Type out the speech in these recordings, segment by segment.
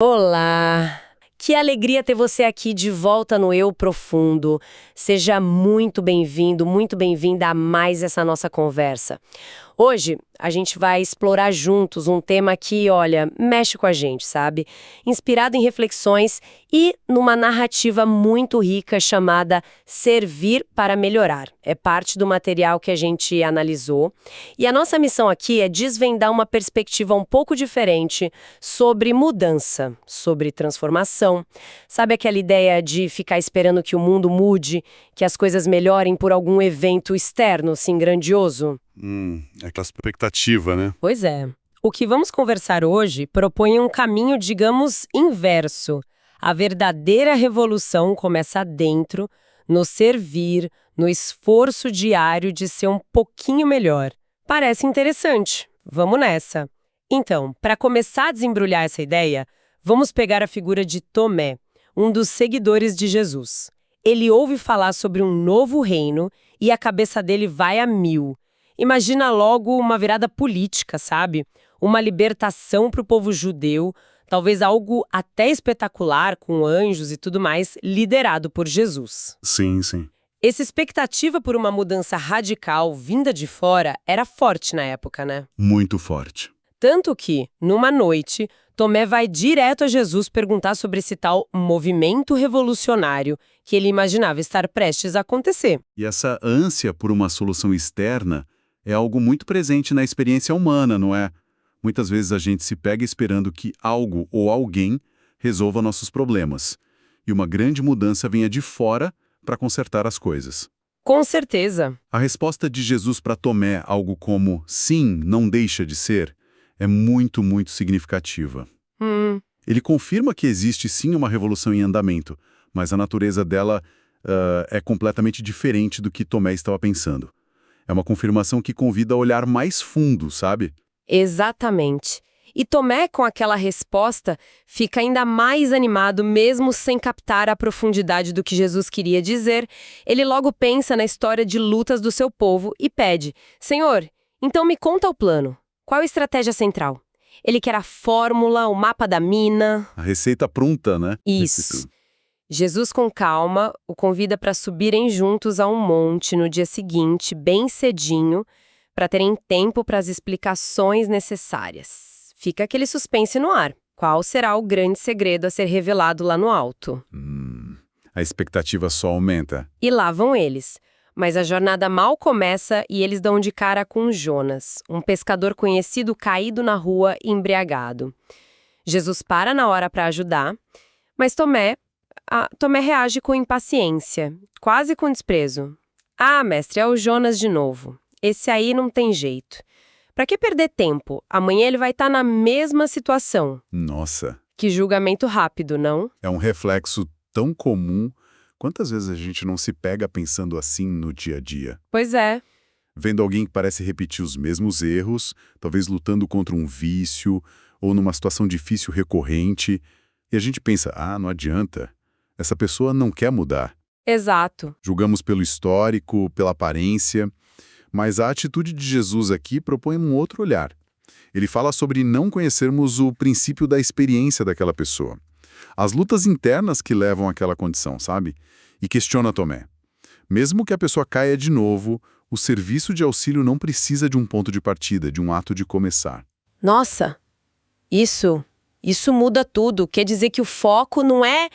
Olá! Que alegria ter você aqui de volta no Eu Profundo. Seja muito bem-vindo, muito bem-vinda a mais essa nossa conversa. Hoje, a gente vai explorar juntos um tema que, olha, mexe com a gente, sabe? Inspirado em reflexões e numa narrativa muito rica chamada Servir para Melhorar. É parte do material que a gente analisou. E a nossa missão aqui é desvendar uma perspectiva um pouco diferente sobre mudança, sobre transformação. Sabe aquela ideia de ficar esperando que o mundo mude, que as coisas melhorem por algum evento externo, assim, grandioso? Aquela expectativa, né? Pois é. O que vamos conversar hoje propõe um caminho, digamos, inverso. A verdadeira revolução começa dentro, no servir, no esforço diário de ser um pouquinho melhor. Parece interessante. Vamos nessa. Então, para começar a desembrulhar essa ideia, vamos pegar a figura de Tomé, um dos seguidores de Jesus. Ele ouve falar sobre um novo reino e a cabeça dele vai a mil. Imagina logo uma virada política, sabe? Uma libertação para o povo judeu, talvez algo até espetacular, com anjos e tudo mais, liderado por Jesus. Sim, sim. Essa expectativa por uma mudança radical vinda de fora era forte na época, né? Muito forte. Tanto que, numa noite, Tomé vai direto a Jesus perguntar sobre esse tal movimento revolucionário que ele imaginava estar prestes a acontecer. E essa ânsia por uma solução externa é algo muito presente na experiência humana, não é? Muitas vezes a gente se pega esperando que algo ou alguém resolva nossos problemas. E uma grande mudança venha de fora para consertar as coisas. Com certeza. A resposta de Jesus para Tomé, algo como sim, não deixa de ser, é muito, muito significativa. Ele confirma que existe sim uma revolução em andamento, mas a natureza dela é completamente diferente do que Tomé estava pensando. É uma confirmação que convida a olhar mais fundo, sabe? Exatamente. E Tomé, com aquela resposta, fica ainda mais animado, mesmo sem captar a profundidade do que Jesus queria dizer. Ele logo pensa na história de lutas do seu povo e pede: Senhor, então me conta o plano. Qual a estratégia central? Ele quer a fórmula, o mapa da mina. A receita pronta, né? Isso. Jesus, com calma, o convida para subirem juntos a um monte no dia seguinte, bem cedinho, para terem tempo para as explicações necessárias. Fica aquele suspense no ar. Qual será o grande segredo a ser revelado lá no alto? A expectativa só aumenta. E lá vão eles. Mas a jornada mal começa e eles dão de cara com Jonas, um pescador conhecido caído na rua, embriagado. Jesus para na hora para ajudar, mas Tomé reage com impaciência, quase com desprezo. Ah, mestre, é o Jonas de novo. Esse aí não tem jeito. Pra que perder tempo? Amanhã ele vai estar na mesma situação. Nossa, Que julgamento rápido, não? é um reflexo tão comum. Quantas vezes a gente não se pega pensando assim no dia a dia? Pois é. Vendo alguém que parece repetir os mesmos erros, talvez lutando contra um vício ou numa situação difícil recorrente, e a gente pensa, não adianta, essa pessoa não quer mudar. Exato. Julgamos pelo histórico, pela aparência, mas a atitude de Jesus aqui propõe um outro olhar. Ele fala sobre não conhecermos o princípio da experiência daquela pessoa. As lutas internas que levam àquela condição, sabe? E questiona Tomé. Mesmo que a pessoa caia de novo, o serviço de auxílio não precisa de um ponto de partida, de um ato de começar. Nossa, isso muda tudo. Quer dizer que o foco não é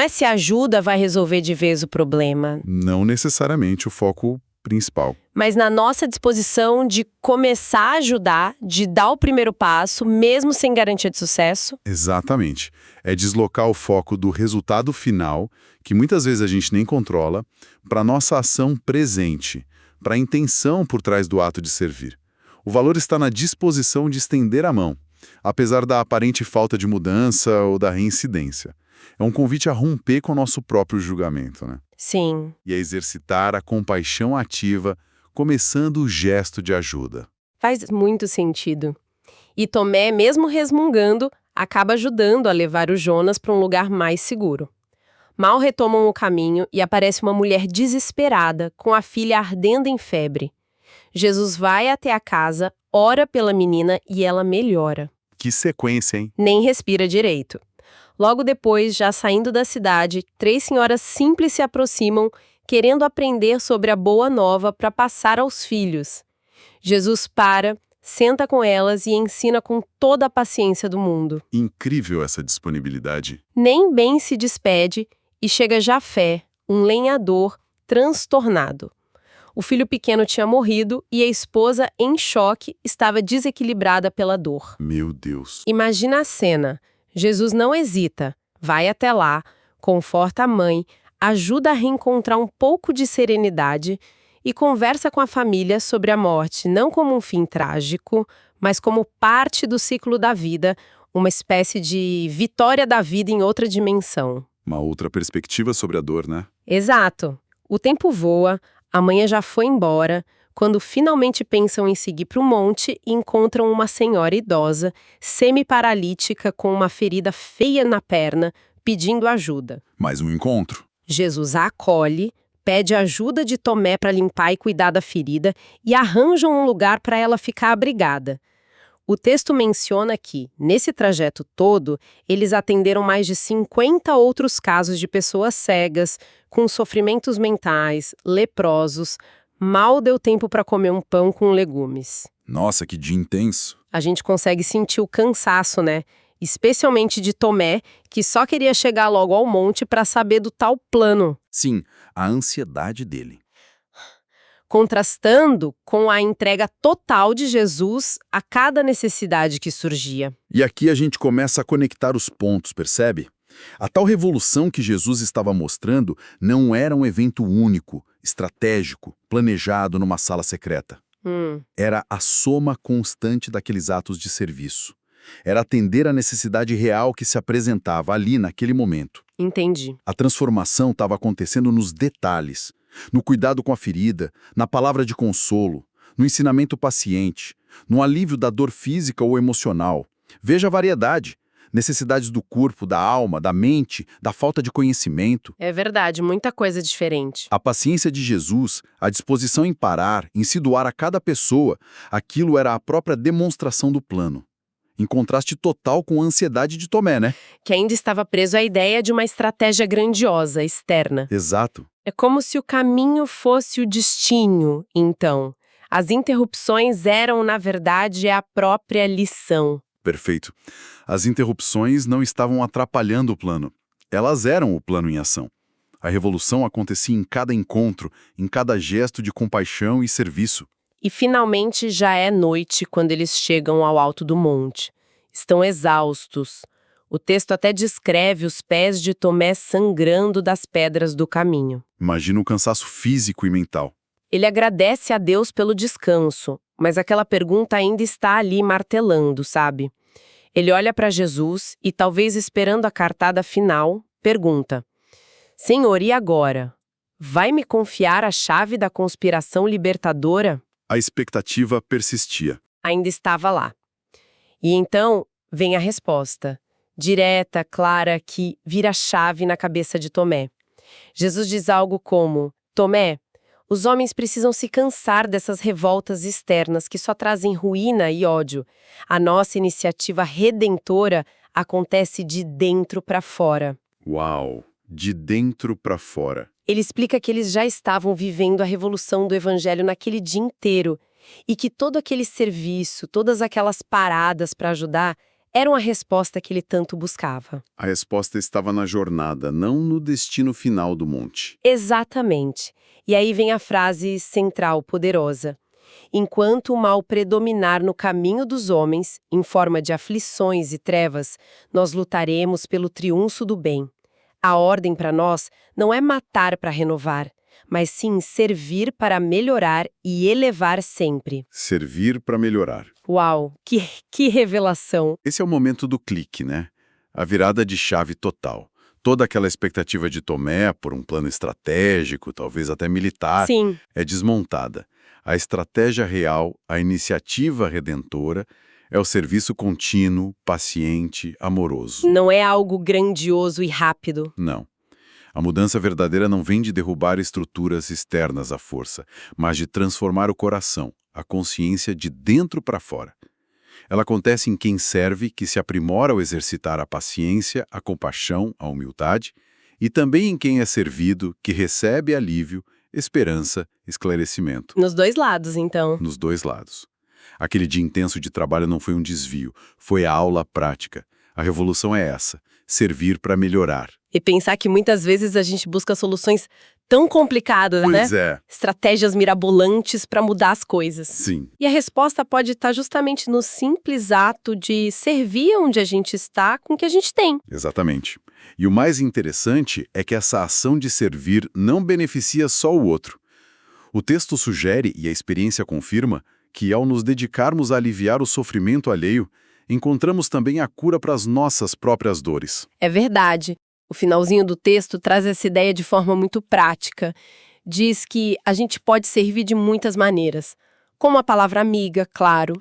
se a ajuda vai resolver de vez o problema. Não necessariamente o foco principal. Mas na nossa disposição de começar a ajudar, de dar o primeiro passo, mesmo sem garantia de sucesso. Exatamente. É deslocar o foco do resultado final, que muitas vezes a gente nem controla, para a nossa ação presente, para a intenção por trás do ato de servir. O valor está na disposição de estender a mão, apesar da aparente falta de mudança ou da reincidência. É um convite a romper com o nosso próprio julgamento, né? Sim. E a exercitar a compaixão ativa, começando o gesto de ajuda. Faz muito sentido. E Tomé, mesmo resmungando, acaba ajudando a levar o Jonas para um lugar mais seguro. Mal retomam o caminho e aparece uma mulher desesperada, com a filha ardendo em febre. Jesus vai até a casa, ora pela menina e ela melhora. Que sequência, hein? Nem respira direito. Logo depois, já saindo da cidade, 3 senhoras simples se aproximam, querendo aprender sobre a boa nova para passar aos filhos. Jesus para, senta com elas e ensina com toda a paciência do mundo. Incrível essa disponibilidade. Nem bem se despede e chega Jafé, um lenhador transtornado. O filho pequeno tinha morrido e a esposa, em choque, estava desequilibrada pela dor. Meu Deus. Imagina a cena. Jesus não hesita, vai até lá, conforta a mãe, ajuda a reencontrar um pouco de serenidade e conversa com a família sobre a morte não como um fim trágico, mas como parte do ciclo da vida, uma espécie de vitória da vida em outra dimensão. Uma outra perspectiva sobre a dor, né? Exato. O tempo voa, a manhã já foi embora, quando finalmente pensam em seguir para o monte e encontram uma senhora idosa, semi-paralítica, com uma ferida feia na perna, pedindo ajuda. Mais um encontro. Jesus a acolhe, pede ajuda de Tomé para limpar e cuidar da ferida e arranjam um lugar para ela ficar abrigada. O texto menciona que, nesse trajeto todo, eles atenderam mais de 50 outros casos de pessoas cegas, com sofrimentos mentais, leprosos. Mal deu tempo para comer um pão com legumes. Nossa, que dia intenso. A gente consegue sentir o cansaço, né? Especialmente de Tomé, que só queria chegar logo ao monte para saber do tal plano. Sim, a ansiedade dele. Contrastando com a entrega total de Jesus a cada necessidade que surgia. E aqui a gente começa a conectar os pontos, percebe? A tal revolução que Jesus estava mostrando não era um evento único, estratégico, planejado numa sala secreta. Era a soma constante daqueles atos de serviço. Era atender a necessidade real que se apresentava ali naquele momento. Entendi. A transformação estava acontecendo nos detalhes, no cuidado com a ferida, na palavra de consolo, no ensinamento paciente, no alívio da dor física ou emocional. Veja a variedade. Necessidades do corpo, da alma, da mente, da falta de conhecimento. É verdade, muita coisa diferente. A paciência de Jesus, a disposição em parar, em se doar a cada pessoa, aquilo era a própria demonstração do plano. Em contraste total com a ansiedade de Tomé, né? Que ainda estava preso à ideia de uma estratégia grandiosa, externa. Exato. É como se o caminho fosse o destino, então. As interrupções eram, na verdade, a própria lição. Perfeito. As interrupções não estavam atrapalhando o plano. Elas eram o plano em ação. A revolução acontecia em cada encontro, em cada gesto de compaixão e serviço. E finalmente já é noite quando eles chegam ao alto do monte. Estão exaustos. O texto até descreve os pés de Tomé sangrando das pedras do caminho. Imagina o cansaço físico e mental. Ele agradece a Deus pelo descanso, mas aquela pergunta ainda está ali martelando, sabe? Ele olha para Jesus e, talvez esperando a cartada final, pergunta: Senhor, e agora? Vai me confiar a chave da conspiração libertadora? A expectativa persistia. Ainda estava lá. E então vem a resposta, direta, clara, que vira chave na cabeça de Tomé. Jesus diz algo como: Tomé, os homens precisam se cansar dessas revoltas externas que só trazem ruína e ódio. A nossa iniciativa redentora acontece de dentro para fora. Uau! De dentro para fora. Ele explica que eles já estavam vivendo a revolução do evangelho naquele dia inteiro e que todo aquele serviço, todas aquelas paradas para ajudar, eram a resposta que ele tanto buscava. A resposta estava na jornada, não no destino final do monte. Exatamente. E aí vem a frase central, poderosa. Enquanto o mal predominar no caminho dos homens, em forma de aflições e trevas, nós lutaremos pelo triunfo do bem. A ordem para nós não é matar para renovar, mas sim servir para melhorar e elevar sempre. Servir para melhorar. Uau, que revelação! Esse é o momento do clique, né? A virada de chave total. Toda aquela expectativa de Tomé por um plano estratégico, talvez até militar, Sim. é desmontada. A estratégia real, a iniciativa redentora, é o serviço contínuo, paciente, amoroso. Não é algo grandioso e rápido. Não. A mudança verdadeira não vem de derrubar estruturas externas à força, mas de transformar o coração, a consciência de dentro para fora. Ela acontece em quem serve, que se aprimora ao exercitar a paciência, a compaixão, a humildade, e também em quem é servido, que recebe alívio, esperança, esclarecimento. Nos dois lados, então. Nos dois lados. Aquele dia intenso de trabalho não foi um desvio, foi a aula prática. A revolução é essa, servir para melhorar. E pensar que muitas vezes a gente busca soluções tão complicadas, né? Pois é. Estratégias mirabolantes para mudar as coisas. Sim. E a resposta pode estar justamente no simples ato de servir onde a gente está com o que a gente tem. Exatamente. E o mais interessante é que essa ação de servir não beneficia só o outro. O texto sugere, e a experiência confirma, que ao nos dedicarmos a aliviar o sofrimento alheio, encontramos também a cura para as nossas próprias dores. É verdade. O finalzinho do texto traz essa ideia de forma muito prática. Diz que a gente pode servir de muitas maneiras. Com a palavra amiga, claro,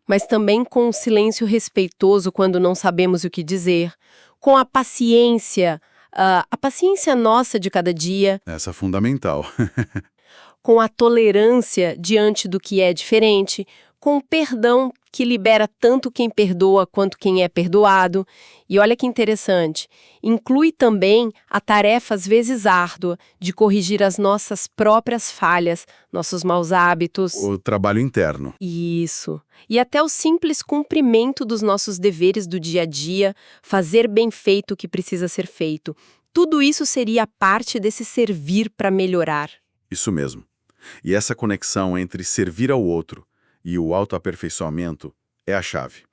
mas também com um silêncio respeitoso quando não sabemos o que dizer, com a paciência nossa de cada dia, Essa é fundamental. com a tolerância diante do que é diferente, com o perdão que libera tanto quem perdoa quanto quem é perdoado. E olha que interessante, inclui também a tarefa às vezes árdua de corrigir as nossas próprias falhas, nossos maus hábitos. O trabalho interno. Isso. E até o simples cumprimento dos nossos deveres do dia a dia, fazer bem feito o que precisa ser feito. Tudo isso seria parte desse servir para melhorar. Isso mesmo. E essa conexão entre servir ao outro e o autoaperfeiçoamento é a chave.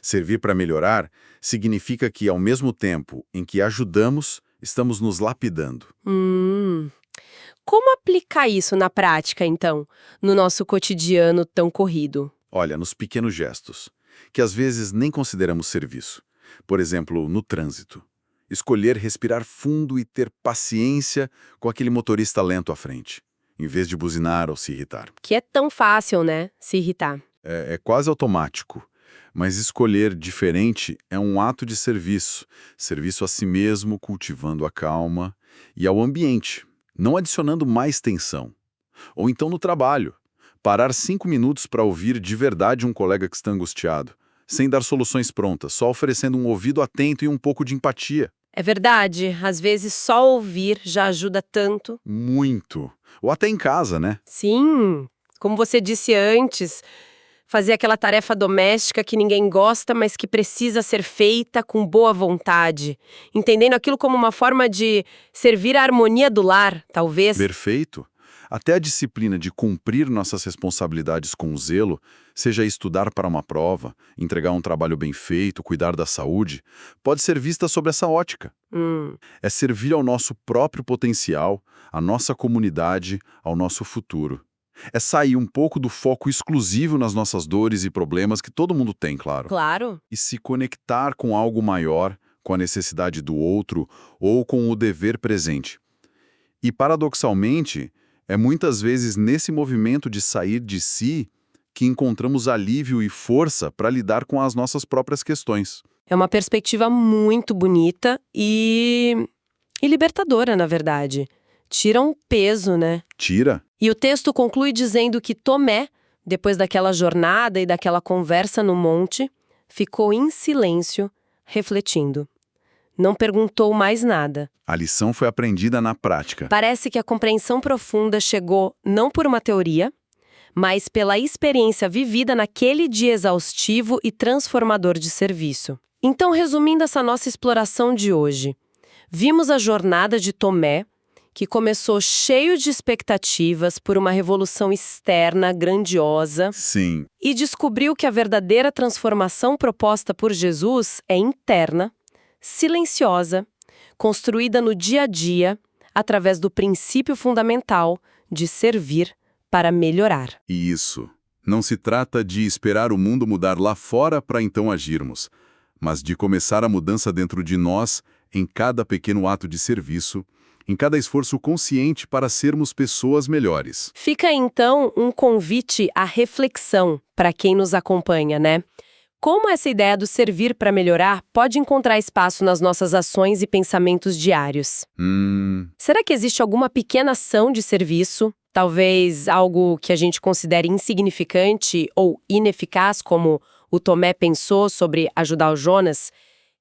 Servir para melhorar significa que, ao mesmo tempo em que ajudamos, estamos nos lapidando. Como aplicar isso na prática, então, no nosso cotidiano tão corrido? Olha, nos pequenos gestos, que às vezes nem consideramos serviço. Por exemplo, no trânsito. Escolher respirar fundo e ter paciência com aquele motorista lento à frente, em vez de buzinar ou se irritar. Que é tão fácil, né? Se irritar. É quase automático, mas escolher diferente é um ato de serviço. Serviço a si mesmo, cultivando a calma, e ao ambiente, não adicionando mais tensão. Ou então no trabalho, parar 5 minutos para ouvir de verdade um colega que está angustiado, sem dar soluções prontas, só oferecendo um ouvido atento e um pouco de empatia. É verdade, às vezes só ouvir já ajuda tanto. Muito. Ou até em casa, né? Sim, como você disse antes, fazer aquela tarefa doméstica que ninguém gosta, mas que precisa ser feita com boa vontade. Entendendo aquilo como uma forma de servir a harmonia do lar, talvez. Perfeito. Até a disciplina de cumprir nossas responsabilidades com zelo, seja estudar para uma prova, entregar um trabalho bem feito, cuidar da saúde, pode ser vista sob essa ótica. É servir ao nosso próprio potencial, à nossa comunidade, ao nosso futuro. É sair um pouco do foco exclusivo nas nossas dores e problemas que todo mundo tem, claro. Claro. E se conectar com algo maior, com a necessidade do outro ou com o dever presente. E, paradoxalmente, é muitas vezes nesse movimento de sair de si que encontramos alívio e força para lidar com as nossas próprias questões. É uma perspectiva muito bonita e libertadora, na verdade. Tira um peso, né? Tira. E o texto conclui dizendo que Tomé, depois daquela jornada e daquela conversa no monte, ficou em silêncio, refletindo. Não perguntou mais nada. A lição foi aprendida na prática. Parece que a compreensão profunda chegou não por uma teoria, mas pela experiência vivida naquele dia exaustivo e transformador de serviço. Então, resumindo essa nossa exploração de hoje, vimos a jornada de Tomé, que começou cheio de expectativas por uma revolução externa grandiosa. Sim. E descobriu que a verdadeira transformação proposta por Jesus é interna, silenciosa, construída no dia a dia, através do princípio fundamental de servir para melhorar. E isso. Não se trata de esperar o mundo mudar lá fora para então agirmos, mas de começar a mudança dentro de nós, em cada pequeno ato de serviço, em cada esforço consciente para sermos pessoas melhores. Fica então um convite à reflexão para quem nos acompanha, né? Como essa ideia do servir para melhorar pode encontrar espaço nas nossas ações e pensamentos diários? Será que existe alguma pequena ação de serviço, talvez algo que a gente considere insignificante ou ineficaz, como o Tomé pensou sobre ajudar o Jonas,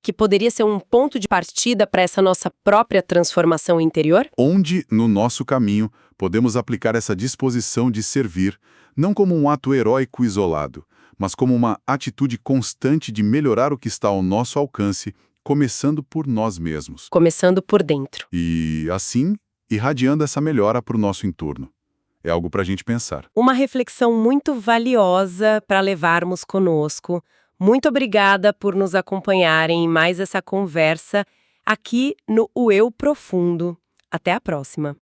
que poderia ser um ponto de partida para essa nossa própria transformação interior? Onde, no nosso caminho, podemos aplicar essa disposição de servir, não como um ato heróico isolado, mas como uma atitude constante de melhorar o que está ao nosso alcance, começando por nós mesmos. Começando por dentro. E, assim, irradiando essa melhora para o nosso entorno. É algo para a gente pensar. Uma reflexão muito valiosa para levarmos conosco. Muito obrigada por nos acompanharem em mais essa conversa aqui no O Eu Profundo. Até a próxima.